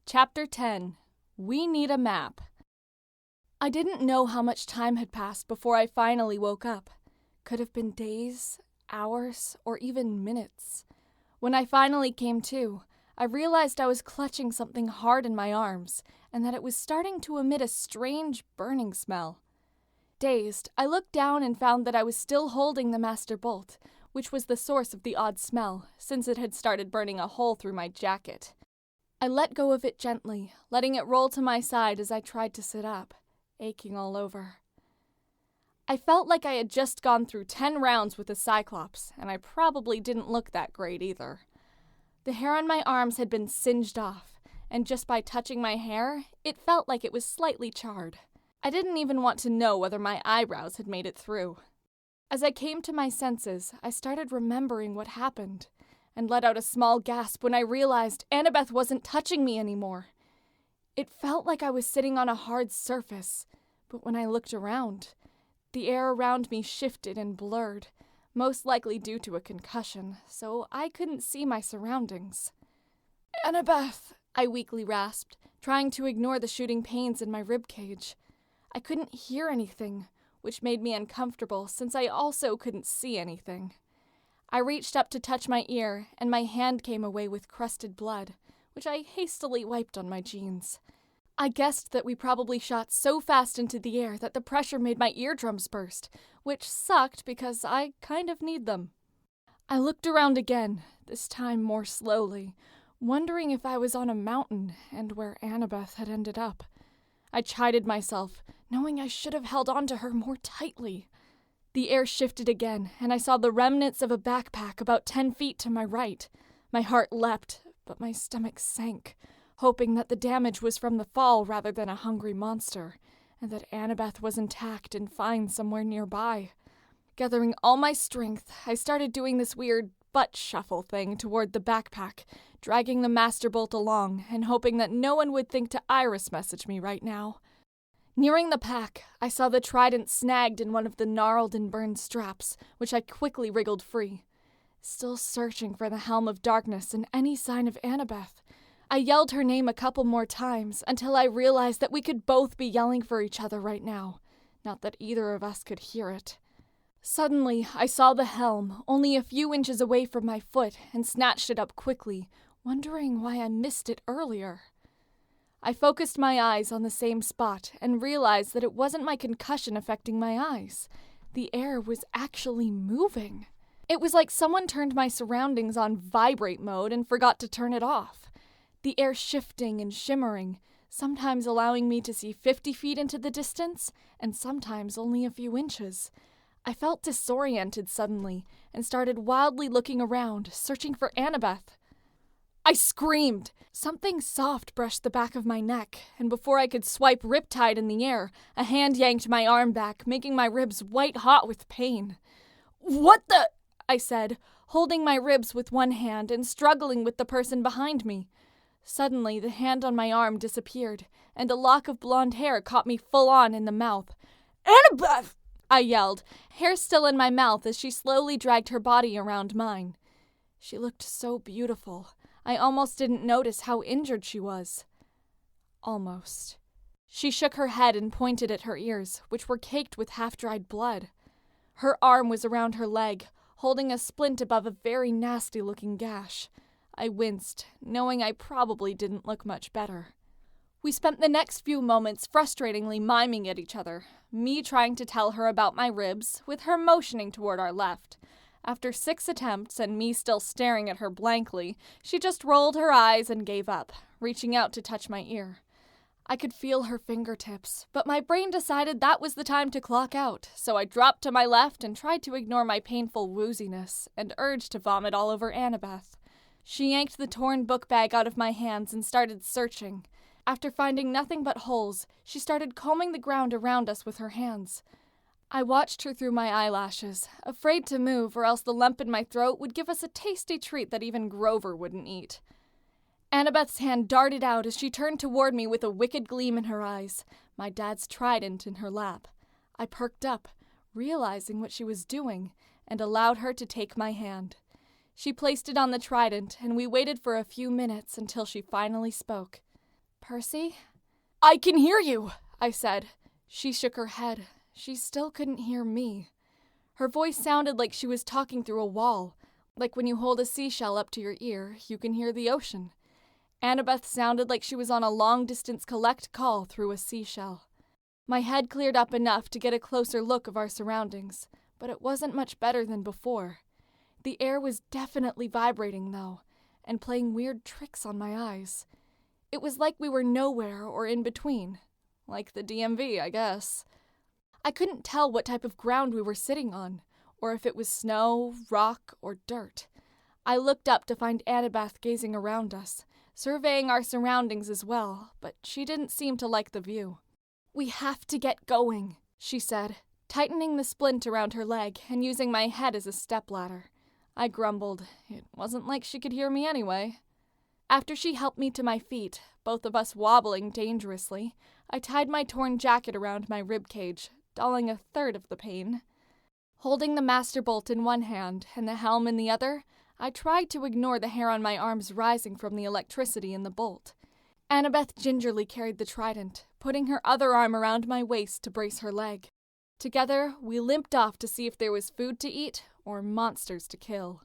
Chapter 10. We Need a Map. I didn't know how much time had passed before I finally woke up. Could have been days, hours, or even minutes. When I finally came to, I realized I was clutching something hard in my arms, and that it was starting to emit a strange, burning smell. Dazed, I looked down and found that I was still holding the master bolt, which was the source of the odd smell, since it had started burning a hole through my jacket. I let go of it gently, letting it roll to my side as I tried to sit up, aching all over. I felt like I had just gone through 10 rounds with a Cyclops, and I probably didn't look that great either. The hair on my arms had been singed off, and just by touching my hair, it felt like it was slightly charred. I didn't even want to know whether my eyebrows had made it through. As I came to my senses, I started remembering what happened, and let out a small gasp when I realized Annabeth wasn't touching me anymore. It felt like I was sitting on a hard surface, but when I looked around, the air around me shifted and blurred, most likely due to a concussion, so I couldn't see my surroundings. "Annabeth," I weakly rasped, trying to ignore the shooting pains in my ribcage. I couldn't hear anything, which made me uncomfortable since I also couldn't see anything. I reached up to touch my ear, and my hand came away with crusted blood, which I hastily wiped on my jeans. I guessed that we probably shot so fast into the air that the pressure made my eardrums burst, which sucked because I kind of need them. I looked around again, this time more slowly, wondering if I was on a mountain and where Annabeth had ended up. I chided myself, knowing I should have held on to her more tightly. The air shifted again, and I saw the remnants of a backpack about 10 feet to my right. My heart leapt, but my stomach sank, hoping that the damage was from the fall rather than a hungry monster, and that Annabeth was intact and fine somewhere nearby. Gathering all my strength, I started doing this weird butt shuffle thing toward the backpack, dragging the master bolt along and hoping that no one would think to iris message me right now. Nearing the pack, I saw the trident snagged in one of the gnarled and burned straps, which I quickly wriggled free. Still searching for the Helm of Darkness and any sign of Annabeth, I yelled her name a couple more times until I realized that we could both be yelling for each other right now, not that either of us could hear it. Suddenly, I saw the helm, only a few inches away from my foot, and snatched it up quickly, wondering why I missed it earlier. I focused my eyes on the same spot and realized that it wasn't my concussion affecting my eyes. The air was actually moving. It was like someone turned my surroundings on vibrate mode and forgot to turn it off. The air shifting and shimmering, sometimes allowing me to see 50 feet into the distance, and sometimes only a few inches. I felt disoriented suddenly and started wildly looking around, searching for Annabeth. I screamed. Something soft brushed the back of my neck, and before I could swipe riptide in the air, a hand yanked my arm back, making my ribs white-hot with pain. "What the?" I said, holding my ribs with one hand and struggling with the person behind me. Suddenly, the hand on my arm disappeared, and a lock of blonde hair caught me full-on in the mouth. "Annabeth!" I yelled, hair still in my mouth as she slowly dragged her body around mine. She looked so beautiful. I almost didn't notice how injured she was. Almost. She shook her head and pointed at her ears, which were caked with half-dried blood. Her arm was around her leg, holding a splint above a very nasty-looking gash. I winced, knowing I probably didn't look much better. We spent the next few moments frustratingly miming at each other, me trying to tell her about my ribs, with her motioning toward our left. After 6 attempts, and me still staring at her blankly, she just rolled her eyes and gave up, reaching out to touch my ear. I could feel her fingertips, but my brain decided that was the time to clock out, so I dropped to my left and tried to ignore my painful wooziness and urge to vomit all over Annabeth. She yanked the torn book bag out of my hands and started searching. After finding nothing but holes, she started combing the ground around us with her hands. I watched her through my eyelashes, afraid to move or else the lump in my throat would give us a tasty treat that even Grover wouldn't eat. Annabeth's hand darted out as she turned toward me with a wicked gleam in her eyes, my dad's trident in her lap. I perked up, realizing what she was doing, and allowed her to take my hand. She placed it on the trident, and we waited for a few minutes until she finally spoke. Percy? I can hear you, I said. She shook her head. She still couldn't hear me. Her voice sounded like she was talking through a wall, like when you hold a seashell up to your ear, you can hear the ocean. Annabeth sounded like she was on a long-distance collect call through a seashell. My head cleared up enough to get a closer look of our surroundings, but it wasn't much better than before. The air was definitely vibrating, though, and playing weird tricks on my eyes. It was like we were nowhere or in between. Like the DMV, I guess. I couldn't tell what type of ground we were sitting on, or if it was snow, rock, or dirt. I looked up to find Annabeth gazing around us, surveying our surroundings as well, but she didn't seem to like the view. We have to get going, she said, tightening the splint around her leg and using my head as a stepladder. I grumbled. It wasn't like she could hear me anyway. After she helped me to my feet, both of us wobbling dangerously, I tied my torn jacket around my ribcage, dulling a third of the pain. Holding the master bolt in one hand and the helm in the other, I tried to ignore the hair on my arms rising from the electricity in the bolt. Annabeth gingerly carried the trident, putting her other arm around my waist to brace her leg. Together, we limped off to see if there was food to eat or monsters to kill.